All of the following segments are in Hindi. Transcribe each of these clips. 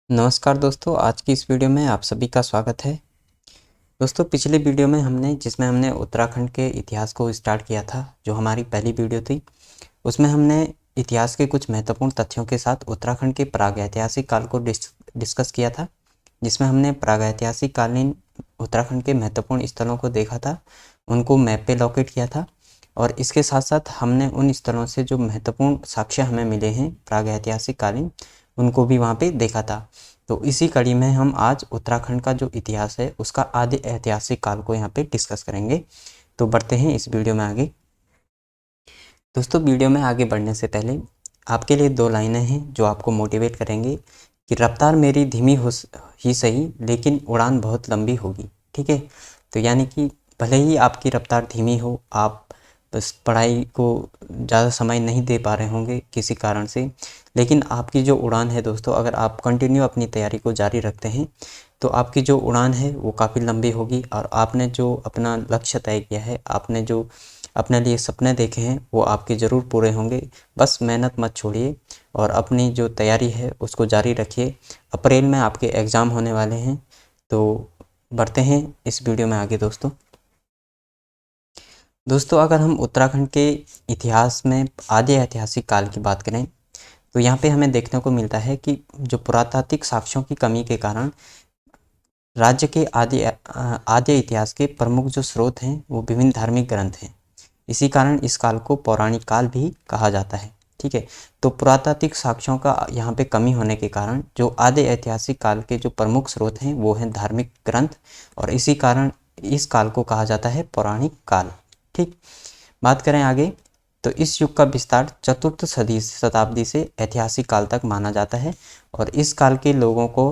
नमस्कार दोस्तों, आज की इस वीडियो में आप सभी का स्वागत है। दोस्तों, पिछले वीडियो में जिसमें हमने उत्तराखंड के इतिहास को स्टार्ट किया था, जो हमारी पहली वीडियो थी, उसमें हमने इतिहास के कुछ महत्वपूर्ण तथ्यों के साथ उत्तराखंड के प्रागैतिहासिक काल को डिस्कस किया था, जिसमें हमने प्रागैतिहासिक कालीन उत्तराखंड के महत्वपूर्ण स्थलों को देखा था, उनको मैप पे लोकेट किया था और इसके साथ साथ हमने उन स्थलों से जो महत्वपूर्ण साक्ष्य हमें मिले हैं प्रागैतिहासिक कालीन, उनको भी वहाँ पे देखा था। तो इसी कड़ी में हम आज उत्तराखंड का जो इतिहास है उसका आदि ऐतिहासिक काल को यहाँ पे डिस्कस करेंगे। तो बढ़ते हैं इस वीडियो में आगे। दोस्तों, वीडियो में आगे बढ़ने से पहले आपके लिए दो लाइनें हैं जो आपको मोटिवेट करेंगे कि रफ्तार मेरी धीमी हो ही सही, लेकिन उड़ान बहुत लंबी होगी। ठीक है, तो यानी कि भले ही आपकी रफ्तार धीमी हो, आप बस पढ़ाई को ज़्यादा समय नहीं दे पा रहे होंगे किसी कारण से, लेकिन आपकी जो उड़ान है दोस्तों, अगर आप कंटिन्यू अपनी तैयारी को जारी रखते हैं तो आपकी जो उड़ान है वो काफ़ी लंबी होगी और आपने जो अपना लक्ष्य तय किया है, आपने जो अपने लिए सपने देखे हैं, वो आपके ज़रूर पूरे होंगे। बस मेहनत मत छोड़िए और अपनी जो तैयारी है उसको जारी रखिए। अप्रैल में आपके एग्ज़ाम होने वाले हैं। तो बढ़ते हैं इस वीडियो में आगे। दोस्तों, अगर हम उत्तराखंड के इतिहास में आदि ऐतिहासिक काल की बात करें तो यहाँ पे हमें देखने को मिलता है कि जो पुरातात्विक साक्ष्यों की कमी के कारण राज्य के आदि इतिहास के प्रमुख जो स्रोत हैं वो विभिन्न धार्मिक ग्रंथ हैं। इसी कारण इस काल को पौराणिक काल भी कहा जाता है। ठीक है, तो पुरातात्विक साक्ष्यों का यहाँ पे कमी होने के कारण जो आदि ऐतिहासिक काल के जो प्रमुख स्रोत हैं वो हैं धार्मिक ग्रंथ, और इसी कारण इस काल को कहा जाता है पौराणिक काल। ठीक, बात करें आगे तो इस युग का विस्तार चतुर्थ सदी शताब्दी से ऐतिहासिक काल तक माना जाता है और इस काल के लोगों को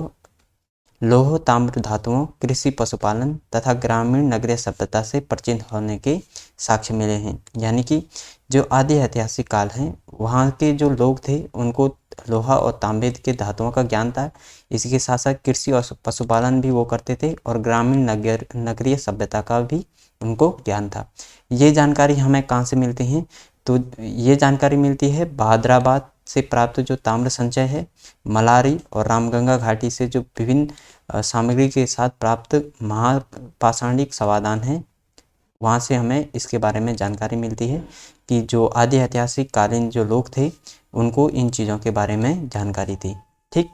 लौह ताम्र धातुओं, कृषि, पशुपालन तथा ग्रामीण नगरीय सभ्यता से परिचित होने के साक्ष्य मिले हैं। यानी कि जो आदि ऐतिहासिक काल है, वहाँ के जो लोग थे उनको लोहा और तांबे के धातुओं का ज्ञान था। इसी के साथ साथ कृषि और पशुपालन भी वो करते थे और ग्रामीण नगरीय सभ्यता का भी उनको ज्ञान था। ये जानकारी हमें कहाँ से मिलती है? तो ये जानकारी मिलती है बहादराबाद से प्राप्त जो ताम्र संचय है, मलारी और रामगंगा घाटी से जो विभिन्न सामग्री के साथ प्राप्त महापाषाणिक समाधान है, वहाँ से हमें इसके बारे में जानकारी मिलती है कि जो आदि ऐतिहासिक कालीन जो लोग थे उनको इन चीज़ों के बारे में जानकारी थी। ठीक,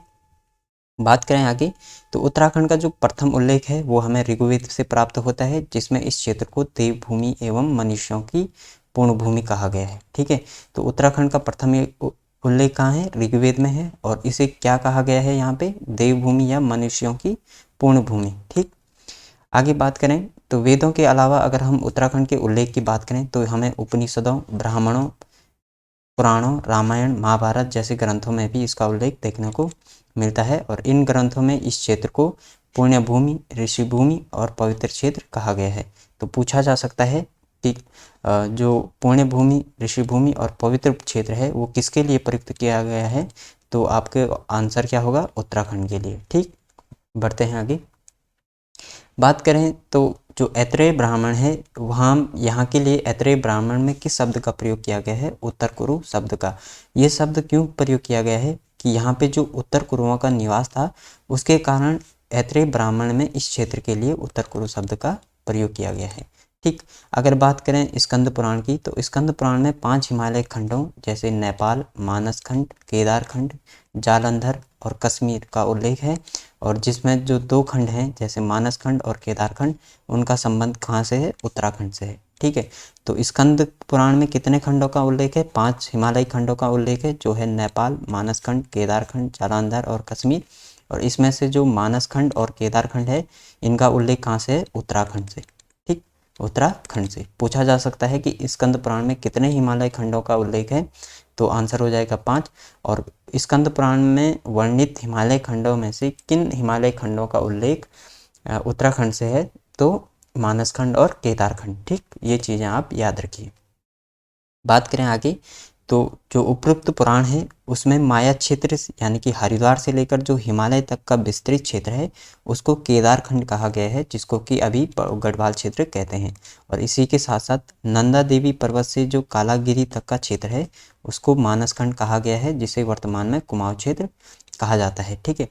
बात करें आगे तो उत्तराखंड का जो प्रथम उल्लेख है वो हमें ऋग्वेद से प्राप्त होता है, जिसमें इस क्षेत्र को देवभूमि एवं मनुष्यों की पूर्ण भूमि कहा गया है। ठीक है, तो उत्तराखंड का प्रथम उल्लेख कहाँ है? ऋग्वेद में है और इसे क्या कहा गया है यहाँ पे? देवभूमि या मनुष्यों की पूर्ण भूमि। ठीक, आगे बात करें तो वेदों के अलावा अगर हम उत्तराखंड के उल्लेख की बात करें तो हमें उपनिषदों, ब्राह्मणों, पुराणों, रामायण, महाभारत जैसे ग्रंथों में भी इसका उल्लेख देखने को मिलता है और इन ग्रंथों में इस क्षेत्र को पुण्य भूमि, ऋषि भूमि और पवित्र क्षेत्र कहा गया है। तो पूछा जा सकता है कि जो पुण्य भूमि, ऋषि भूमि और पवित्र क्षेत्र है वो किसके लिए प्रयुक्त किया गया है? तो आपके आंसर क्या होगा? उत्तराखंड के लिए। ठीक, बढ़ते हैं आगे। बात करें तो जो ऐत्रेय ब्राह्मण है, वहाँ यहाँ के लिए ऐत्रेय ब्राह्मण में किस शब्द का प्रयोग किया गया है? उत्तर कुरु शब्द का। ये शब्द क्यों प्रयोग किया गया है कि यहाँ पे जो उत्तर कुरुओं का निवास था उसके कारण ऐत्रेय ब्राह्मण में इस क्षेत्र के लिए उत्तर कुरु शब्द का प्रयोग किया गया है। ठीक, अगर बात करें स्कंद पुराण की तो स्कंद पुराण में 5 हिमालय खंडों जैसे नेपाल, मानस खंड, केदार खंड, जालंधर और कश्मीर का उल्लेख है और जिसमें जो 2 खंड हैं जैसे मानस खंड और केदार खंड, उनका संबंध कहाँ से है? उत्तराखंड से है। ठीक है, तो स्कंद पुराण में कितने खंडों का उल्लेख है? 5 हिमालयी खंडों का उल्लेख है, जो है नेपाल, मानस खंड, केदार खंड, जालंधर और कश्मीर। और इसमें से जो मानस खंड और केदार खंड है, इनका उल्लेख कहाँ से है? उत्तराखंड से। ठीक, उत्तराखंड से। पूछा जा सकता है कि स्कंद पुराण में कितने हिमालय खंडों का उल्लेख है? तो आंसर हो जाएगा 5। और स्कंद पुराण में वर्णित हिमालय खंडों में से किन हिमालय खंडों का उल्लेख उत्तराखंड से है? तो मानस खंड और केदार खंड। ठीक, ये चीज़ें आप याद रखिए। बात करें आगे तो जो उपरोक्त पुराण है उसमें माया क्षेत्र यानी कि हरिद्वार से लेकर जो हिमालय तक का विस्तृत क्षेत्र है उसको केदार खंड कहा गया है, जिसको कि अभी गढ़वाल क्षेत्र कहते हैं। और इसी के साथ साथ नंदा देवी पर्वत से जो कालागिरी तक का क्षेत्र है उसको मानस खंड कहा गया है, जिसे वर्तमान में कुमाऊं क्षेत्र कहा जाता है। ठीक है,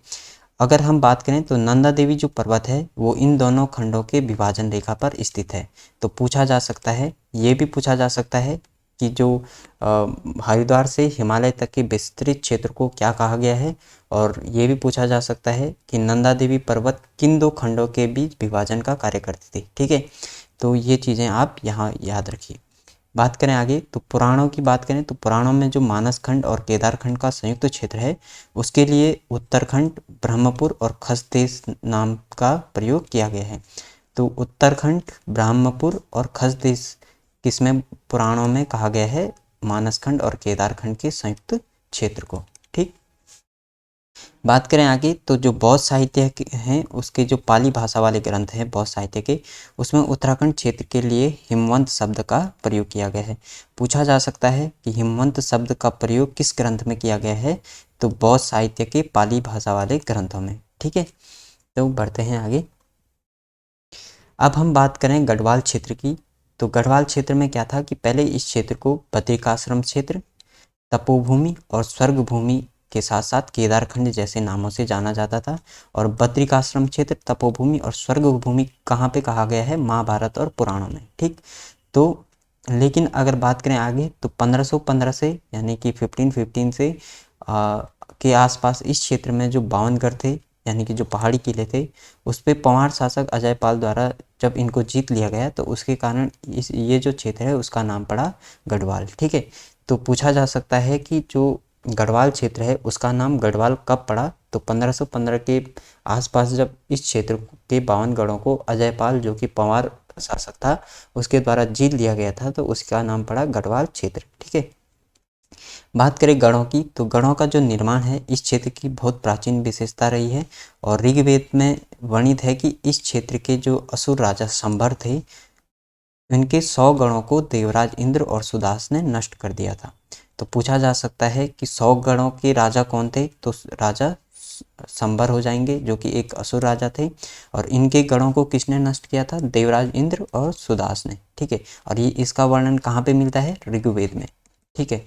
अगर हम बात करें तो नंदा देवी जो पर्वत है वो इन दोनों खंडों के विभाजन रेखा पर स्थित है। तो पूछा जा सकता है, ये भी पूछा जा सकता है कि जो हरिद्वार से हिमालय तक के विस्तृत क्षेत्र को क्या कहा गया है, और ये भी पूछा जा सकता है कि नंदा देवी पर्वत किन दो खंडों के बीच विभाजन का कार्य करती थी। ठीक है, तो ये चीज़ें आप यहाँ याद रखिए। बात करें आगे तो पुराणों की बात करें तो पुराणों में जो मानस खंड और केदार खंड का संयुक्त क्षेत्र है उसके लिए उत्तरखंड, ब्रह्मपुर और खसदेश नाम का प्रयोग किया गया है। तो उत्तरखंड, ब्रह्मपुर और खसदेश किसमें पुराणों में कहा गया है? मानस खंड और केदार खंड के संयुक्त क्षेत्र को। ठीक, बात करें आगे तो जो बौद्ध साहित्य हैं उसके जो पाली भाषा वाले ग्रंथ हैं बौद्ध साहित्य के, उसमें उत्तराखंड क्षेत्र के लिए हिमवंत शब्द का प्रयोग किया गया है। पूछा जा सकता है कि हिमवंत शब्द का प्रयोग किस ग्रंथ में किया गया है? तो बौद्ध साहित्य के पाली भाषा वाले ग्रंथों में। ठीक है, तो बढ़ते हैं आगे। अब हम बात करें गढ़वाल क्षेत्र की। तो गढ़वाल क्षेत्र में क्या था कि पहले इस क्षेत्र को बद्रिकाश्रम क्षेत्र, तपोभूमि और स्वर्ग भूमि के साथ साथ केदारखंड जैसे नामों से जाना जाता था। और बद्रिकाश्रम क्षेत्र, तपोभूमि और स्वर्ग भूमि कहाँ पे कहा गया है? महाभारत और पुराणों में। ठीक, तो लेकिन अगर बात करें आगे तो 1515 से यानी कि 1515 से के आसपास इस क्षेत्र में जो 52 गढ़ थे यानी कि जो पहाड़ी किले थे उस पर पंवार शासक अजयपाल द्वारा जब इनको जीत लिया गया तो उसके कारण ये जो क्षेत्र है उसका नाम पड़ा गढ़वाल। ठीक है, तो पूछा जा सकता है कि जो गढ़वाल क्षेत्र है उसका नाम गढ़वाल कब पड़ा? तो 1515 के आसपास जब इस क्षेत्र के 52 गढ़ों को अजयपाल जो कि पंवार शासक था उसके द्वारा जीत लिया गया था तो उसका नाम पड़ा गढ़वाल क्षेत्र। ठीक है, बात करें गढ़ों की तो गढ़ों का जो निर्माण है इस क्षेत्र की बहुत प्राचीन विशेषता रही है। और ऋग्वेद में वर्णित है कि इस क्षेत्र के जो असुर राजा संभर थे इनके 100 गढ़ों को देवराज इंद्र और सुदास ने नष्ट कर दिया था। तो पूछा जा सकता है कि 100 गढ़ों के राजा कौन थे? तो राजा संभर हो जाएंगे जो कि एक असुर राजा थे। और इनके गढ़ों को किसने नष्ट किया था? देवराज इंद्र और सुदास ने। ठीक है, और ये इसका वर्णन कहाँ पे मिलता है? ऋग्वेद में। ठीक है,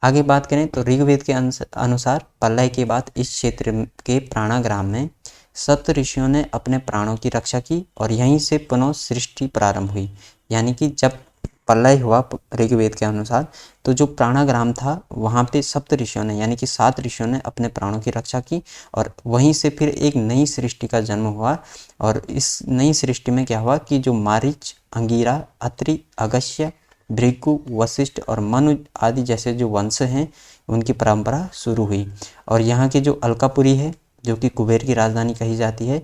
आगे बात करें तो ऋग्वेद के अनुसार प्रलय के बाद इस क्षेत्र के प्राणाग्राम में सप्त ऋषियों ने अपने प्राणों की रक्षा की और यहीं से पुनः सृष्टि प्रारंभ हुई। यानी कि जब प्रलय हुआ ऋग्वेद के अनुसार तो जो प्राणाग्राम था वहाँ पे सप्त ऋषियों ने यानी कि 7 ऋषियों ने अपने प्राणों की रक्षा की और वहीं से फिर एक नई सृष्टि का जन्म हुआ। और इस नई सृष्टि में क्या हुआ कि जो मारीच, अंगिरा, अत्रि, अगस्त्य, भृगु, वशिष्ठ और मनु आदि जैसे जो वंश हैं उनकी परंपरा शुरू हुई। और यहाँ के जो अलकापुरी है जो कि कुबेर की राजधानी कही जाती है,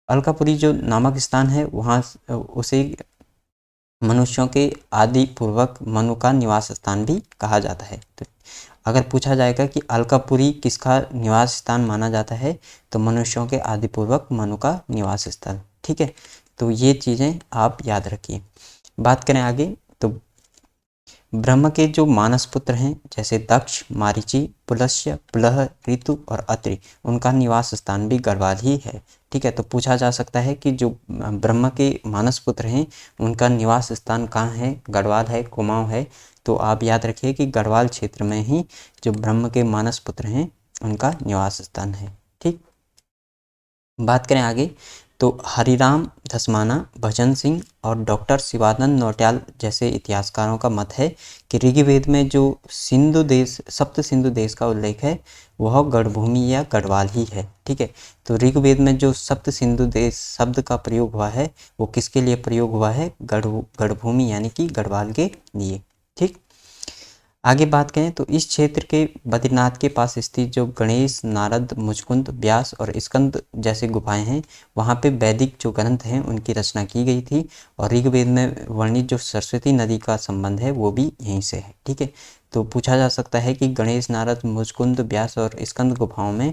अलकापुरी जो नामक स्थान है वहाँ उसे मनुष्यों के आदि पूर्वक मनु का निवास स्थान भी कहा जाता है। तो अगर पूछा जाएगा कि अलकापुरी किसका निवास स्थान माना जाता है तो मनुष्यों के आदि पूर्वक मनु का निवास स्थल। ठीक है, तो ये चीज़ें आप याद रखिए। बात करें आगे तो ब्रह्म के जो मानस पुत्र हैं जैसे दक्ष, मारीचि, पुलस्त्य, पुलह, ऋतु और अत्रि उनका निवास स्थान भी गढ़वाल ही है। ठीक है, तो पूछा जा सकता है कि जो ब्रह्म के मानस पुत्र हैं उनका निवास स्थान कहाँ है? गढ़वाल है, कुमाऊं है। तो आप याद रखिए कि गढ़वाल क्षेत्र में ही जो ब्रह्म के मानस पुत्र हैं उनका निवास स्थान है। ठीक, बात करें आगे तो हरिराम धस्माना, भजन सिंह और डॉक्टर शिवानंद नौटियाल जैसे इतिहासकारों का मत है कि ऋग्वेद में जो सिंधु देश, सप्त सिंधु देश का उल्लेख है वह गढ़भूमि या गढ़वाल ही है। ठीक है, तो ऋग्वेद में जो सप्त सिंधु देश शब्द का प्रयोग हुआ है वो किसके लिए प्रयोग हुआ है? गढ़भूमि यानी कि गढ़वाल के लिए। ठीक, आगे बात करें तो इस क्षेत्र के बद्रीनाथ के पास स्थित जो गणेश, नारद, मुचकुंद, व्यास और स्कंद जैसे गुफाएं हैं वहाँ पे वैदिक जो ग्रंथ हैं उनकी रचना की गई थी। और ऋग्वेद में वर्णित जो सरस्वती नदी का संबंध है वो भी यहीं से है। ठीक है, तो पूछा जा सकता है कि गणेश, नारद, मुचकुंद, व्यास और स्कंद गुफाओं में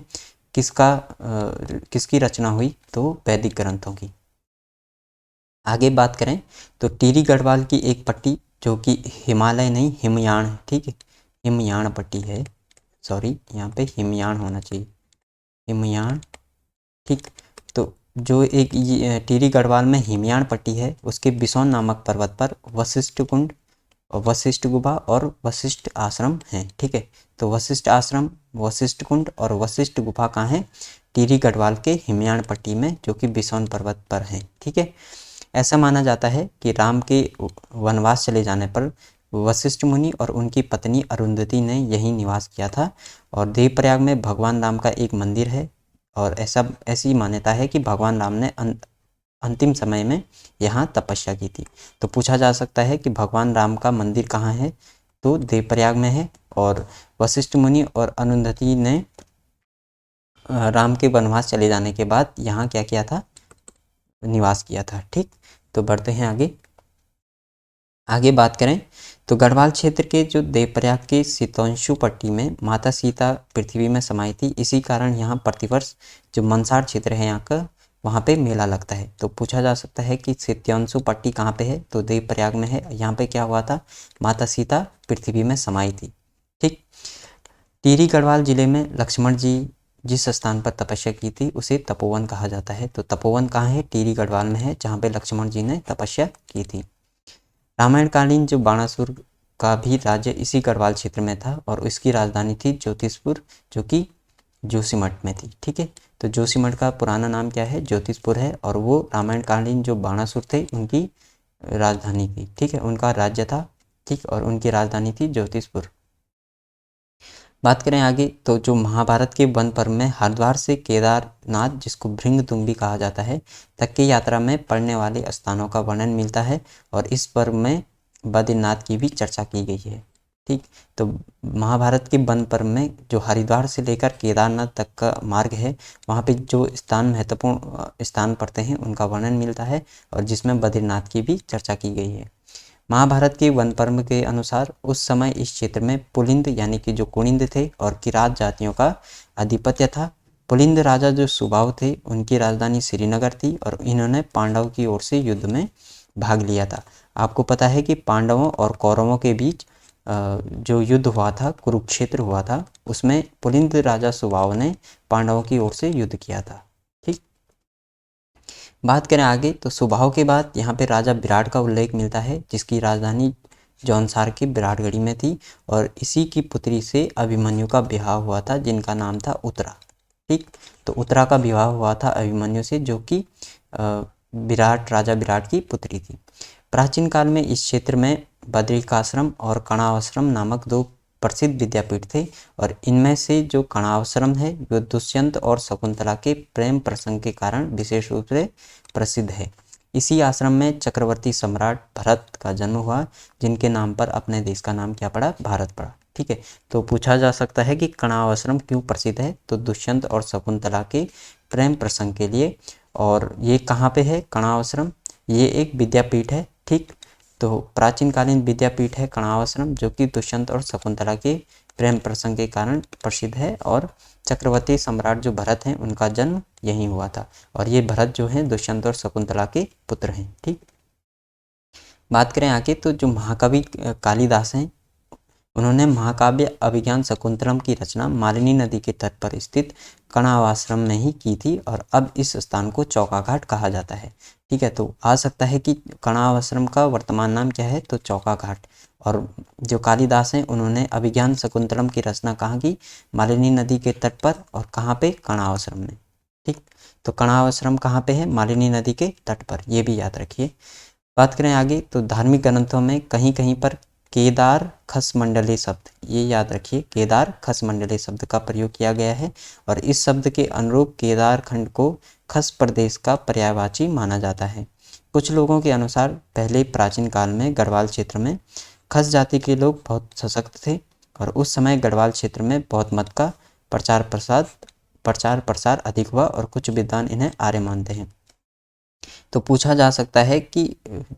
किसकी रचना हुई? तो वैदिक ग्रंथों की। आगे बात करें तो टिहरी गढ़वाल की एक पट्टी जो कि हिमालय नहीं हिमयान है। ठीक है, हिमयान पट्टी है, सॉरी यहाँ पे हिमयान होना चाहिए, हिमयान। ठीक, तो जो एक टिहरी गढ़वाल में हिमयान पट्टी है उसके बिसौन नामक पर्वत पर वशिष्ठ कुंड, वशिष्ठ गुफा और वशिष्ठ आश्रम हैं। ठीक है, तो वशिष्ठ आश्रम, वशिष्ठ कुंड और वशिष्ठ गुफा कहाँ है? टिहरी गढ़वाल के हिमयाण पट्टी में, जो कि बिसौन पर्वत पर है। ठीक है, ऐसा माना जाता है कि राम के वनवास चले जाने पर वशिष्ठ मुनि और उनकी पत्नी अरुंधति ने यहीं निवास किया था। और देवप्रयाग में भगवान राम का एक मंदिर है और ऐसी मान्यता है कि भगवान राम ने अंतिम समय में यहाँ तपस्या की थी। तो पूछा जा सकता है कि भगवान राम का मंदिर कहाँ है? तो देवप्रयाग में है। और वशिष्ठ मुनि और अरुंधति ने राम के वनवास चले जाने के बाद यहाँ क्या किया था? निवास किया था। ठीक, तो बढ़ते हैं आगे बात करें तो गढ़वाल क्षेत्र के जो देवप्रयाग के शीतोंशु पट्टी में माता सीता पृथ्वी में समाई थी। इसी कारण यहाँ प्रतिवर्ष जो मनसार क्षेत्र है यहाँ का, वहाँ पे मेला लगता है। तो पूछा जा सकता है कि शीतोंशु पट्टी कहाँ पे है? तो देवप्रयाग में है। यहाँ पे क्या हुआ था? माता सीता पृथ्वी में समाई थी। ठीक, टिहरी गढ़वाल जिले में लक्ष्मण जी जिस स्थान पर तपस्या की थी उसे तपोवन कहा जाता है। तो तपोवन कहाँ है? टिहरी गढ़वाल में है, जहाँ पे लक्ष्मण जी ने तपस्या की थी। रामायणकालीन जो बाणासुर का भी राज्य इसी गढ़वाल क्षेत्र में था और इसकी राजधानी थी ज्योतिषपुर, जो कि जोशीमठ में थी। ठीक है, तो जोशीमठ का पुराना नाम क्या है? ज्योतिषपुर है। और वो रामायणकालीन जो बाणासुर थे उनकी राजधानी थी। ठीक है, उनका राज्य था। ठीक, और उनकी राजधानी थी ज्योतिषपुर। बात करें आगे तो जो महाभारत के वन पर्व में हरिद्वार से केदारनाथ, जिसको भृंगतुंग भी कहा जाता है, तक की यात्रा में पड़ने वाले स्थानों का वर्णन मिलता है। और इस पर्व में बद्रीनाथ की भी चर्चा की गई है। ठीक, तो महाभारत के वन पर्व में जो हरिद्वार से लेकर केदारनाथ तक का मार्ग है, वहाँ पे जो स्थान महत्वपूर्ण स्थान पड़ते हैं उनका वर्णन मिलता है और जिसमें बद्रीनाथ की भी चर्चा की गई है। महाभारत के वन पर्व के अनुसार उस समय इस क्षेत्र में पुलिंद यानी कि जो कुनिंद थे और किरात जातियों का आधिपत्य था। पुलिंद राजा जो सुबाहु थे, उनकी राजधानी श्रीनगर थी और इन्होंने पांडवों की ओर से युद्ध में भाग लिया था। आपको पता है कि पांडवों और कौरवों के बीच जो युद्ध हुआ था, कुरुक्षेत्र हुआ था, उसमें पुलिंद राजा सुबाहु ने पांडवों की ओर से युद्ध किया था। ठीक, बात करें आगे तो सुबाहु के बाद यहाँ पे राजा विराट का उल्लेख मिलता है, जिसकी राजधानी जौनसार की विराटगढ़ी में थी और इसी की पुत्री से अभिमन्यु का विवाह हुआ था, जिनका नाम था उत्तरा। ठीक, तो उत्तरा का विवाह हुआ था अभिमन्यु से, जो कि राजा विराट की पुत्री थी। प्राचीन काल में इस क्षेत्र में बद्रिकाश्रम और कणावाश्रम नामक दो प्रसिद्ध विद्यापीठ थे और इनमें से जो कणावाश्रम है वो दुष्यंत और शकुंतला के प्रेम प्रसंग के कारण विशेष रूप से प्रसिद्ध है। इसी आश्रम में चक्रवर्ती सम्राट भरत का जन्म हुआ, जिनके नाम पर अपने देश का नाम क्या पड़ा? भारत पड़ा। ठीक है, तो पूछा जा सकता है कि कणावाश्रम क्यों प्रसिद्ध है? तो दुष्यंत और शकुंतला के प्रेम प्रसंग के लिए। और ये कहाँ पे है कणावाश्रम? ये एक विद्यापीठ है। ठीक, तो प्राचीन कालीन विद्यापीठ है कणावाश्रम, जो कि दुष्यंत और शकुंतला के प्रेम प्रसंग के कारण प्रसिद्ध है। और चक्रवर्ती सम्राट जो भरत हैं, उनका जन्म यहीं हुआ था और ये भरत जो हैं दुष्यंत और शकुंतला के पुत्र हैं। ठीक, बात करें आगे तो जो महाकवि कालिदास हैं, उन्होंने महाकाव्य अभिज्ञान शकुंतलम की रचना मालिनी नदी के तट पर स्थित कणावाश्रम में ही की थी और अब इस स्थान को चौकाघाट कहा जाता है। ठीक है, तो आ सकता है कि कणावाश्रम का वर्तमान नाम क्या है? तो चौकाघाट। और जो कालिदास हैं, उन्होंने अभिज्ञान शकुंतलम की रचना कहाँ की? मालिनी नदी के तट पर। और कहाँ पे? कणावाश्रम में। ठीक, तो कणावाश्रम कहाँ पे है? मालिनी नदी के तट पर, ये भी याद रखिए। बात करें आगे तो धार्मिक ग्रंथों में कहीं कहीं पर केदार खस मंडले शब्द, ये याद रखिए, केदार खस मंडले शब्द का प्रयोग किया गया है और इस शब्द के अनुरूप केदार खंड को खस प्रदेश का पर्यायवाची माना जाता है। कुछ लोगों के अनुसार पहले प्राचीन काल में गढ़वाल क्षेत्र में खस जाति के लोग बहुत सशक्त थे और उस समय गढ़वाल क्षेत्र में बौद्ध मत का प्रचार प्रसार अधिक हुआ और कुछ विद्वान इन्हें आर्य मानते हैं। तो पूछा जा सकता है कि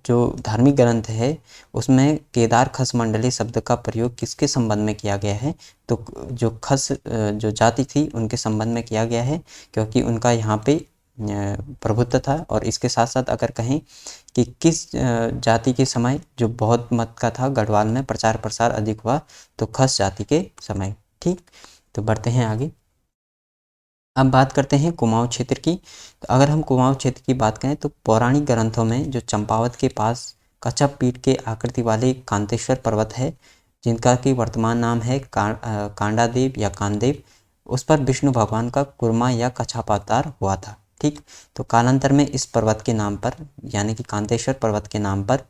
जो धार्मिक ग्रंथ है उसमें केदार खस मंडली शब्द का प्रयोग किसके संबंध में किया गया है? तो जो खस जो जाति थी उनके संबंध में किया गया है, क्योंकि उनका यहाँ पे प्रभुत्व था। और इसके साथ साथ अगर कहें कि किस जाति के समय जो बौद्ध मत का था गढ़वाल में प्रचार प्रसार अधिक हुआ, तो खस जाति के समय। ठीक, तो बढ़ते हैं आगे। अब बात करते हैं कुमाऊं क्षेत्र की। तो अगर हम कुमाऊं क्षेत्र की बात करें तो पौराणिक ग्रंथों में जो चंपावत के पास कच्छप पीठ के आकृति वाले कांतेश्वर पर्वत है, जिनका कि वर्तमान नाम है कांडादेव या कानदेव, उस पर विष्णु भगवान का कुर्मा या कच्छाप अवतार हुआ था। ठीक, तो कालांतर में इस पर्वत के नाम पर यानी कि कांतेश्वर पर्वत के नाम पर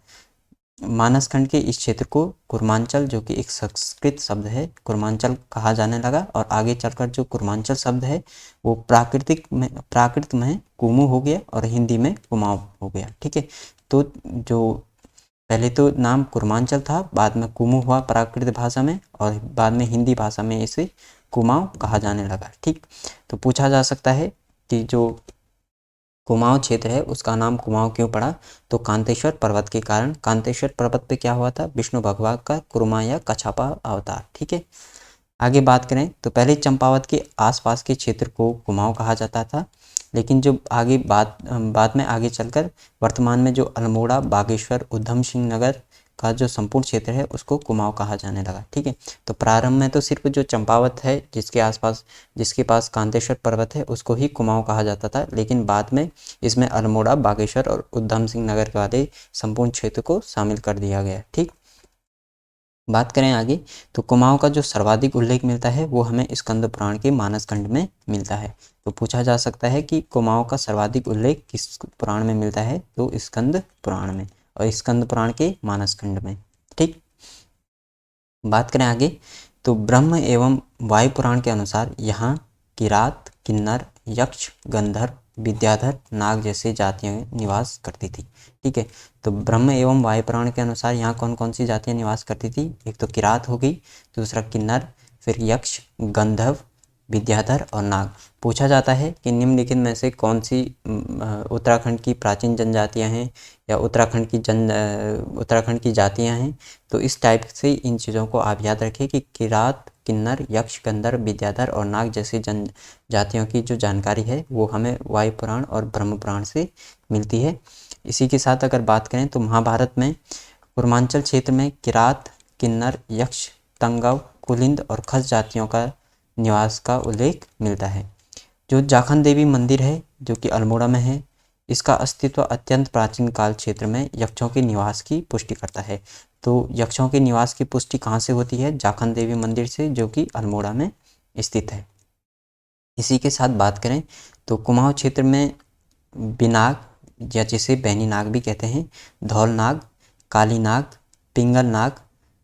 मानस खंड के इस क्षेत्र को कुर्मांचल, जो कि एक संस्कृत शब्द है, कुर्मांचल कहा जाने लगा। और आगे चलकर जो कुर्मांचल शब्द है वो प्राकृत में कुमु हो गया और हिंदी में कुमाऊं हो गया। ठीक है, तो जो पहले तो नाम कुर्मांचल था, बाद में कुमु हुआ प्राकृत भाषा में, और बाद में हिंदी भाषा में इसे कुमाऊं कहा जाने लगा। ठीक, तो पूछा जा सकता है कि जो कुमाऊं क्षेत्र है उसका नाम कुमाऊं क्यों पड़ा, तो कांतेश्वर पर्वत के कारण। कांतेश्वर पर्वत पे क्या हुआ था, विष्णु भगवान का कुर्मा या कच्छापा अवतार। ठीक है, आगे बात करें तो पहले चंपावत के आसपास के क्षेत्र को कुमाऊं कहा जाता था, लेकिन जो आगे बाद में आगे चलकर वर्तमान में जो अल्मोड़ा, बागेश्वर, उधम सिंह नगर का जो संपूर्ण क्षेत्र है उसको कुमाऊं कहा जाने लगा। ठीक है, तो प्रारंभ में तो सिर्फ जो चंपावत है जिसके पास कांतेश्वर पर्वत है उसको ही कुमाऊं कहा जाता था, लेकिन बाद में इसमें अल्मोड़ा, बागेश्वर और उधम सिंह नगर वाले संपूर्ण क्षेत्र को शामिल कर दिया गया। ठीक, बात करें आगे तो कुमाऊं का जो सर्वाधिक उल्लेख मिलता है वो हमें स्कंद पुराण के मानस खंड में मिलता है। तो पूछा जा सकता है कि कुमाऊं का सर्वाधिक उल्लेख किस पुराण में मिलता है, तो स्कंद पुराण में, और स्कंद पुराण के मानस खंड में। ठीक, बात करें आगे तो ब्रह्म एवं वायु पुराण के अनुसार यहाँ किरात, किन्नर, यक्ष, गंधर्व, विद्याधर, नाग जैसे जातियां निवास करती थी। ठीक है, तो ब्रह्म एवं वायु पुराण के अनुसार यहाँ कौन कौन सी जातियां निवास करती थी, एक तो किरात हो गई, दूसरा किन्नर, फिर यक्ष, गंधर्व, विद्याधर और नाग। पूछा जाता है कि निम्नलिखित में से कौन सी उत्तराखंड की प्राचीन जनजातियां हैं या उत्तराखंड की जातियां हैं, तो इस टाइप से इन चीज़ों को आप याद रखें कि किरात, किन्नर, यक्ष, गंधर्व, विद्याधर और नाग जैसी जनजातियों की जो जानकारी है वो हमें वायु पुराण और ब्रह्म पुराण से मिलती है। इसी के साथ अगर बात करें तो महाभारत में पूर्वांचल क्षेत्र में किरात, किन्नर, यक्ष, तंगव, कुलिंद और खस जातियों का निवास का उल्लेख मिलता है। जो जाखन देवी मंदिर है जो कि अल्मोड़ा में है, इसका अस्तित्व अत्यंत प्राचीन काल क्षेत्र में यक्षों के निवास की पुष्टि करता है। तो यक्षों के निवास की पुष्टि कहाँ से होती है, जाखन देवी मंदिर से, जो कि अल्मोड़ा में स्थित है। इसी के साथ बात करें तो कुमाऊं क्षेत्र में बिनाग या जिसे बैनी नाग भी कहते हैं, धौल नाग, काली नाग, पिंगल नाग,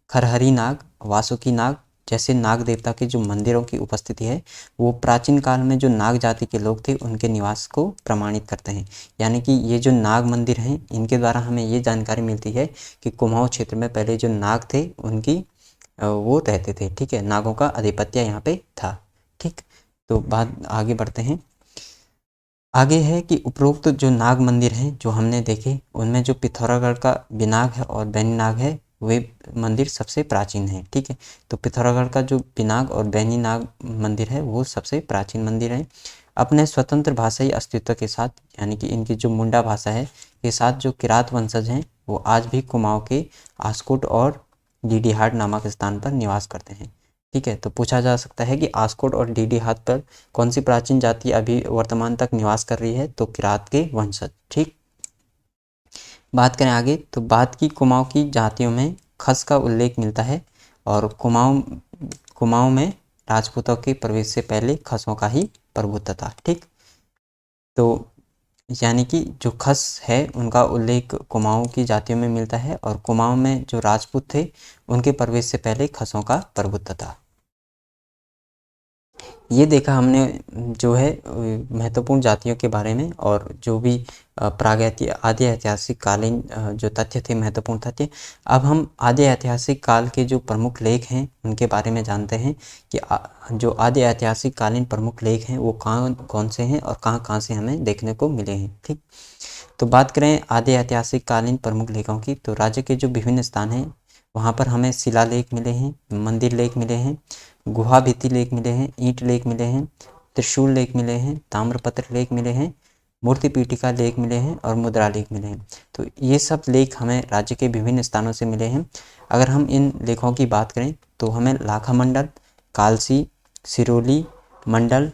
खरहरी नाग, वासुकी नाग जैसे नाग देवता के जो मंदिरों की उपस्थिति है वो प्राचीन काल में जो नाग जाति के लोग थे उनके निवास को प्रमाणित करते हैं। यानी कि ये जो नाग मंदिर हैं इनके द्वारा हमें ये जानकारी मिलती है कि कुमाऊं क्षेत्र में पहले जो नाग थे उनकी वो रहते थे। ठीक है, नागों का आधिपत्य यहाँ पे था। ठीक, तो बात आगे बढ़ते हैं। आगे है कि उपरोक्त जो नाग मंदिर हैं जो हमने देखे उनमें जो पिथौरागढ़ का बिनाग है और बैनी नाग है वे मंदिर सबसे प्राचीन है। ठीक है, तो पिथौरागढ़ का जो बिनाग और बैनी नाग मंदिर है वो सबसे प्राचीन मंदिर है। अपने स्वतंत्र भाषाई अस्तित्व के साथ, यानी कि इनकी जो मुंडा भाषा है के साथ जो किरात वंशज हैं वो आज भी कुमाऊं के आस्कोट और डीडीहाट नामक स्थान पर निवास करते हैं। ठीक है, तो पूछा जा सकता है कि आस्कोट और डीडीहाट पर कौन सी प्राचीन जाति अभी वर्तमान तक निवास कर रही है, तो किरात के वंशज। ठीक, बात करें आगे तो बात की कुमाऊं की जातियों में खस का उल्लेख मिलता है और कुमाऊं में राजपूतों के प्रवेश से पहले खसों का ही प्रभुत्व था। ठीक, तो यानी कि जो खस है उनका उल्लेख कुमाऊं की जातियों में मिलता है और कुमाऊं में जो राजपूत थे उनके प्रवेश से पहले खसों का प्रभुत्व था। ये देखा हमने जो है महत्वपूर्ण जातियों के बारे में, और जो भी आदि ऐतिहासिक कालीन जो तथ्य थे, महत्वपूर्ण तथ्य। अब हम आदि ऐतिहासिक काल के जो प्रमुख लेख हैं उनके बारे में जानते हैं कि जो आदि ऐतिहासिक कालीन प्रमुख लेख हैं वो कौन से हैं और कहाँ से हमें देखने को मिले हैं। ठीक, तो बात करें आदि ऐतिहासिक कालीन प्रमुख लेखों की, तो राज्य के जो विभिन्न स्थान हैं वहाँ पर हमें शिलालेख मिले हैं, मंदिर लेख मिले हैं, गुहा भित्ति लेख मिले हैं, ईंट लेख मिले हैं, त्रिशूल लेख मिले हैं, ताम्रपत्र लेख मिले हैं, मूर्ति पीठिका लेख मिले हैं और मुद्रा लेख मिले हैं। तो ये सब लेख हमें राज्य के विभिन्न स्थानों से मिले हैं। अगर हम इन लेखों की बात करें तो हमें लाखा मंडल, कालसी, सिरोली मंडल,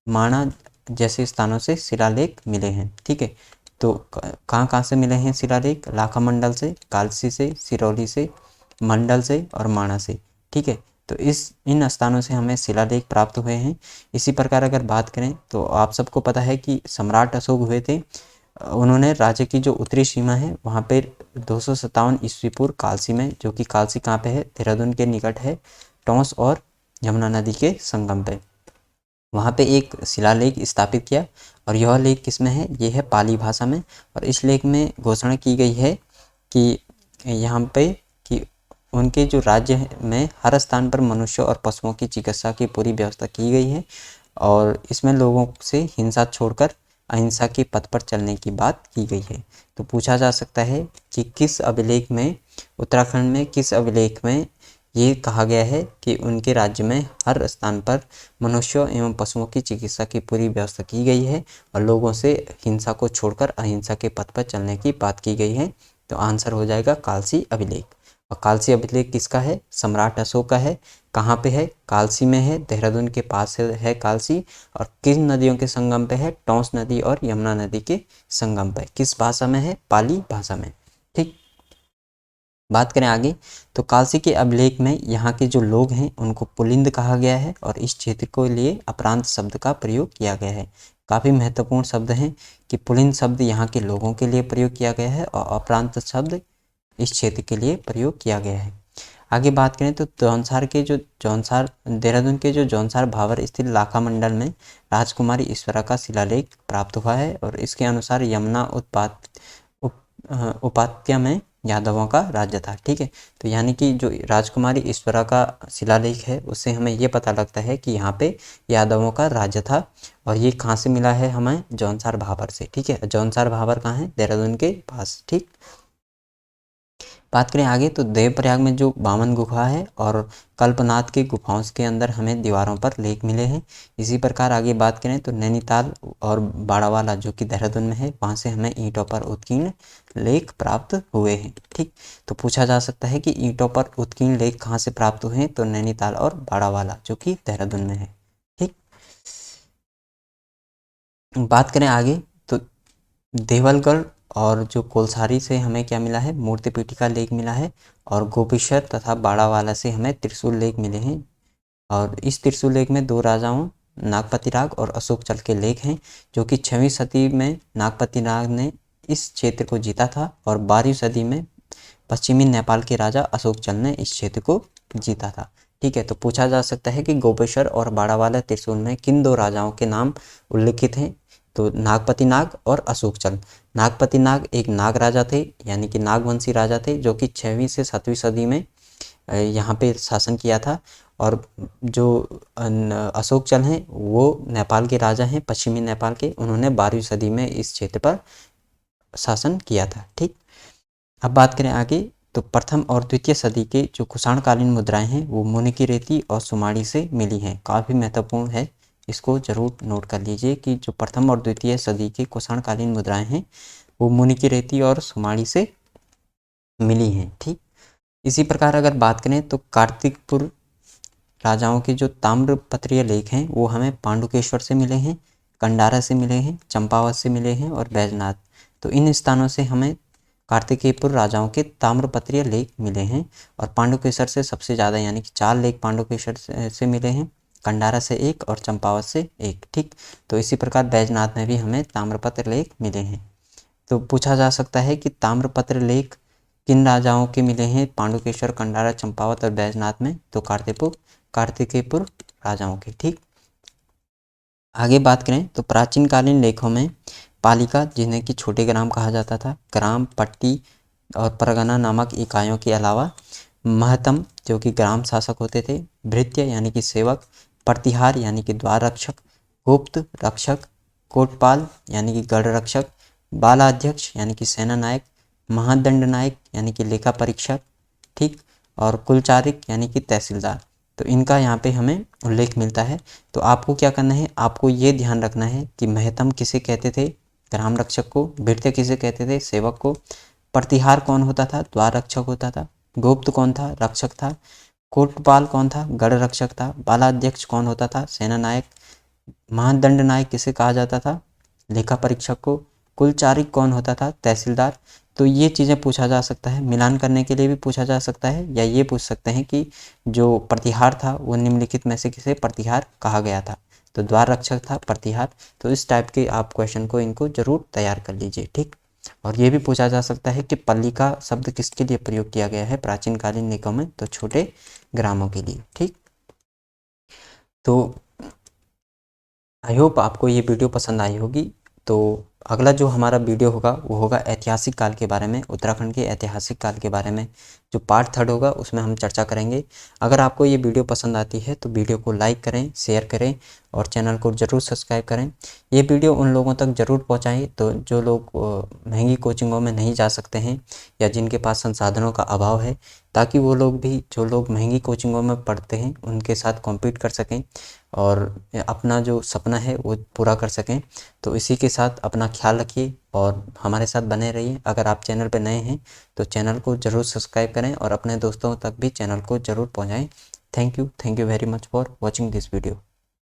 माणा जैसे स्थानों से शिलालेख मिले हैं। ठीक है, तो कहाँ से मिले हैं शिलालेख, लाखा मंडल से, कालसी से, सिरौली से, मंडल से और माणा से। ठीक है, तो इन स्थानों से हमें शिलालेख प्राप्त हुए हैं। इसी प्रकार अगर बात करें तो आप सबको पता है कि सम्राट अशोक हुए थे, उन्होंने राज्य की जो उत्तरी सीमा है वहाँ पे 257 ईस्वी पूर्व कालसी में, जो कि कालसी कहाँ पे है, देहरादून के निकट है, टोंस और यमुना नदी के संगम पे, वहाँ पे एक शिलालेख स्थापित किया। और यह लेख किसमें है, ये है पाली भाषा में। और इस लेख में घोषणा की गई है कि यहाँ पे कि उनके जो राज्य में हर स्थान पर मनुष्यों और पशुओं की चिकित्सा की पूरी व्यवस्था की गई है, और इसमें लोगों से हिंसा छोड़कर अहिंसा के पथ पर चलने की बात की गई है। तो पूछा जा सकता है कि किस अभिलेख में, उत्तराखंड में किस अभिलेख में ये कहा गया है कि उनके राज्य में हर स्थान पर मनुष्यों एवं पशुओं की चिकित्सा की पूरी व्यवस्था की गई है और लोगों से हिंसा को छोड़कर अहिंसा के पथ पर चलने की बात की गई है। तो आंसर हो जाएगा कालसी अभिलेख। और कालसी अभिलेख किसका है, सम्राट अशोक का है। कहाँ पे है, कालसी में है, देहरादून के पास है कालसी। और किन नदियों के संगम पे है, टोंस नदी और यमुना नदी के संगम पे। किस भाषा में है, पाली भाषा में। ठीक, बात करें आगे तो कालसी के अभिलेख में यहाँ के जो लोग हैं उनको पुलिंद कहा गया है, और इस क्षेत्र के लिए अपरांत शब्द का प्रयोग किया गया है। काफ़ी महत्वपूर्ण शब्द हैं कि पुलिंद शब्द यहाँ के लोगों के लिए प्रयोग किया गया है और अपरांत शब्द इस क्षेत्र के लिए प्रयोग किया गया है। आगे बात करें तो जौनसार देहरादून के जो जौनसार भावर स्थित लाखा मंडल में राजकुमारी ईश्वरा का शिलालेख प्राप्त हुआ है, और इसके अनुसार यमुना उपात्या में यादवों का राज्य था। ठीक है, तो यानी कि जो राजकुमारी ईश्वरा का शिलालेख है उससे हमें ये पता लगता है कि यहाँ पे यादवों का राज्य था। और ये कहाँ से मिला है, हमें जौनसार भावर से। ठीक है, जौनसार भावर कहाँ है, देहरादून के पास। ठीक, बात करें आगे तो देवप्रयाग में जो बामन गुफा है और कल्पनाथ की गुफाओं के अंदर हमें दीवारों पर लेख मिले हैं। इसी प्रकार आगे बात करें तो नैनीताल और बाड़ावाला जो कि देहरादून में है, वहाँ से हमें ईंटों पर उत्कीर्ण लेख प्राप्त हुए हैं। ठीक, तो पूछा जा सकता है कि ईंटों पर उत्कीर्ण लेख कहाँ से प्राप्त हुए हैं, तो नैनीताल और बाड़ावाला जो कि देहरादून में है। ठीक, बात करें आगे तो देवलगढ़ और जो कोलसारी से हमें क्या मिला है, मूर्ति पीठिका लेख मिला है। और गोपेश्वर तथा बाड़ावाला से हमें त्रिशूल लेख मिले हैं। और इस त्रिशूल लेख में दो राजाओं नागपति राग और अशोक चल के लेख हैं, जो कि 6वीं सदी में नागपति राग ने इस क्षेत्र को जीता था और 12वीं सदी में पश्चिमी नेपाल के राजा अशोक चल ने इस क्षेत्र को जीता था। ठीक है, तो पूछा जा सकता है कि गोपेश्वर और बाड़ावाला त्रिशूल में किन दो राजाओं के नाम उल्लिखित हैं, तो नागपति नाग और अशोक चल। नागपति नाग एक नाग राजा थे, यानी कि नागवंशी राजा थे, जो कि 6वीं से 7वीं सदी में यहाँ पे शासन किया था। और जो अशोक चल हैं वो नेपाल के राजा हैं, पश्चिमी नेपाल के, उन्होंने 12वीं सदी में इस क्षेत्र पर शासन किया था। ठीक, अब बात करें आगे तो प्रथम और द्वितीय सदी के जो कुषाणकालीन मुद्राएं हैं वो मुनिकीरेती और सुमाड़ी से मिली हैं। काफ़ी महत्वपूर्ण है, इसको जरूर नोट कर लीजिए कि जो प्रथम और द्वितीय सदी के कुषाणकालीन मुद्राएं हैं वो मुनिकीरेती और सुमाड़ी से मिली हैं। ठीक, इसी प्रकार अगर बात करें तो कार्तिकपुर राजाओं के जो ताम्रपत्रीय लेख हैं वो हमें पांडुकेश्वर से मिले हैं, कंडारा से मिले हैं, चंपावत से मिले हैं और बैजनाथ। तो इन स्थानों से हमें कार्तिकेयपुर राजाओं के ताम्रपत्रीय लेख मिले हैं। और पांडुकेश्वर से सबसे ज़्यादा यानी कि 4 लेख पांडुकेश्वर से मिले हैं, कंडारा से 1 और चंपावत से 1। ठीक, तो इसी प्रकार बैजनाथ में भी हमें ताम्रपत्र लेख मिले हैं। तो पूछा जा सकता है कि ताम्रपत्र लेख किन राजाओं के मिले हैं, पांडुकेश्वर, कंडारा, चंपावत और बैजनाथ में, तो कार्तिकेयपुर राजाओं के। ठीक, आगे बात करें तो प्राचीन कालीन लेखों में पालिका, जिन्हें कि छोटे ग्राम कहा जाता था, ग्राम, पट्टी और परगना नामक इकाइयों के अलावा महतम जो कि ग्राम शासक होते थे, भृत्य यानी कि सेवक, प्रतिहार यानी कि द्वार रक्षक, गुप्त रक्षक, कोटपाल यानी कि गढ़ रक्षक, बालाध्यक्ष यानी कि सेना नायक, महादंड नायक यानी कि लेखा परीक्षक, ठीक, और कुलचारिक यानी कि तहसीलदार। तो इनका यहाँ पे हमें उल्लेख मिलता है। तो आपको क्या करना है, आपको ये ध्यान रखना है कि महतम किसे कहते थे, ग्राम रक्षक को, भृत्य किसे कहते थे, सेवक को, प्रतिहार कौन होता था, द्वार रक्षक होता था, गुप्त कौन था, रक्षक था, कोटपाल कौन था, गढ़ रक्षक था, बालाध्यक्ष कौन होता था, सेना नायक, महादंड नायक किसे कहा जाता था, लेखा परीक्षक को, कुलचारी कौन होता था? तहसीलदार। तो ये चीज़ें पूछा जा सकता है। मिलान करने के लिए भी पूछा जा सकता है, या ये पूछ सकते हैं कि जो प्रतिहार था वो निम्नलिखित में से किसे प्रतिहार कहा गया था? तो द्वार रक्षक था प्रतिहार। तो इस टाइप के आप क्वेश्चन को इनको जरूर तैयार कर लीजिए, ठीक। और ये भी पूछा जा सकता है कि पल्लिका शब्द किसके लिए प्रयोग किया गया है प्राचीन कालीन निकायों में? तो छोटे ग्रामों के लिए, ठीक। तो आई होप आपको ये वीडियो पसंद आई होगी। तो अगला जो हमारा वीडियो होगा वो होगा ऐतिहासिक काल के बारे में, उत्तराखंड के ऐतिहासिक काल के बारे में। जो पार्ट 3 होगा उसमें हम चर्चा करेंगे। अगर आपको ये वीडियो पसंद आती है तो वीडियो को लाइक करें, शेयर करें और चैनल को ज़रूर सब्सक्राइब करें। ये वीडियो उन लोगों तक ज़रूर पहुँचाएँ तो जो लोग महंगी कोचिंगों में नहीं जा सकते हैं या जिनके पास संसाधनों का अभाव है, ताकि वो लोग भी, जो लोग महंगी कोचिंगों में पढ़ते हैं, उनके साथ कॉम्पीट कर सकें और अपना जो सपना है वो पूरा कर सकें। तो इसी के साथ अपना ख्याल रखिए और हमारे साथ बने रहिए। अगर आप चैनल पर नए हैं तो चैनल को ज़रूर सब्सक्राइब करें और अपने दोस्तों तक भी चैनल को ज़रूर पहुंचाएं। Thank you very much for watching this video.